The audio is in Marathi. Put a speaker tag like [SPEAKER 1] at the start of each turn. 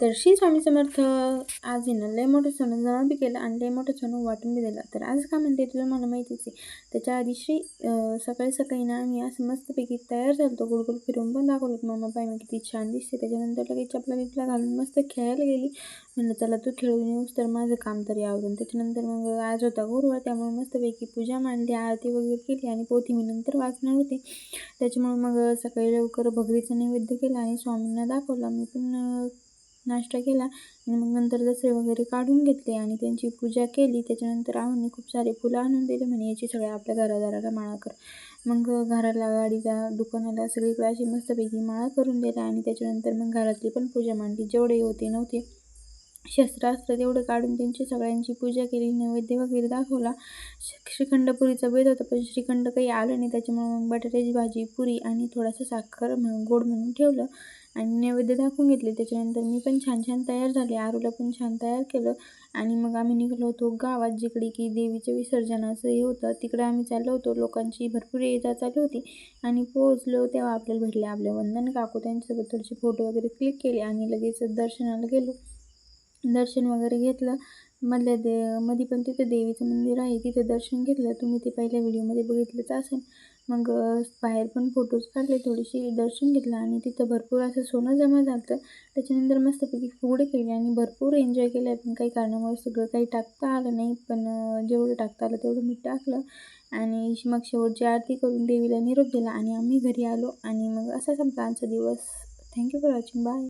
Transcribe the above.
[SPEAKER 1] तर श्री स्वामी समर्थ. आज आहे ना लय मोठं सोनं जमा बी केलं आणि लय मोठं सोनं वाटून बी दिलं. तर आज का म्हणते तुला मला माहितीच आहे. त्याच्या आधी सकाळी सकाळी ना मी असं मस्तपैकी तयार झालो, गोल फिरून पण दाखवलं मम्मा पाय मी किती छान दिसते. त्याच्यानंतर लगेच चपला बिपला घालून मस्त खेळायला गेली. म्हणलं चला तू खेळून येऊस तर माझं काम तरी आवरून. त्याच्यानंतर मग आज होता गुरुवार, त्यामुळे मस्तपैकी पूजा मांडली, आरती वगैरे केली आणि पोथी मी नंतर वाचणार होते. त्याच्यामुळे मग सकाळी लवकर भगरीचा नैवेद्य केला आणि स्वामींना दाखवला. मी पण नाश्ता केला आणि मग नंतर दसरे वगैरे काढून घेतले आणि त्यांची पूजा केली. त्याच्यानंतर आम्ही खूप सारे फुलं आणून दिले, म्हणे याची सगळ्या आपल्या घरादाराला माळा कर. मग घराला, गाडीला, दुकानाला सगळीकडे अशी मस्तपैकी माळा करून दिला आणि त्याच्यानंतर मग घरातली पण पूजा मांडली. जेवढे होते नव्हते शस्त्रास्त्र तेवढं काढून त्यांची सगळ्यांची पूजा केली, नैवेद्य वगैरे दाखवला. श्रीखंडपुरीचा बेत होता पण श्रीखंड काही आलं नाही. त्याच्यामुळे मग बटाट्याची भाजी, पुरी आणि थोडासा साखर म्हणून गोड म्हणून ठेवलं आणि नैवेद्य दाखवून घेतले. त्याच्यानंतर मी पण छान छान तयार झाले, आरूला पण छान तयार केलं आणि मग आम्ही निघालो होतो गावात, जिकडे की देवीचं विसर्जनाचं हे होतं. तिकडे आम्ही चाललो होतो. लोकांची भरपूर ये-जा चालू होती आणि पोहोचलो तेव्हा आपल्याला भेटले आपले वंदन काकू. त्यांच्यासोबत थोडेसे फोटो वगैरे क्लिक केले आणि लगेच दर्शनाला गेलो. दर्शन वगैरे घेतलं. मध्ये पण तिथं देवीचं मंदिर आहे, तिथे दर्शन घेतलं. तुम्ही ते पहिल्या व्हिडिओमध्ये बघितलंच असेल. मग बाहेर पण फोटोज काढले, थोडीशी दर्शन घेतलं आणि तिथं भरपूर असं सोनं जमा झालं. त्याच्यानंतर मस्तपैकी फुगडी केली आणि भरपूर एन्जॉय केलं. पण काही कारणामुळे सगळं काही टाकता आलं नाही, पण जेवढं टाकता आलं तेवढं मी टाकलं आणि मग शेवटची आरती करून देवीला निरोप दिला आणि आम्ही घरी आलो आणि मग असा संपला आमचा दिवस. Thank you for watching. बाय.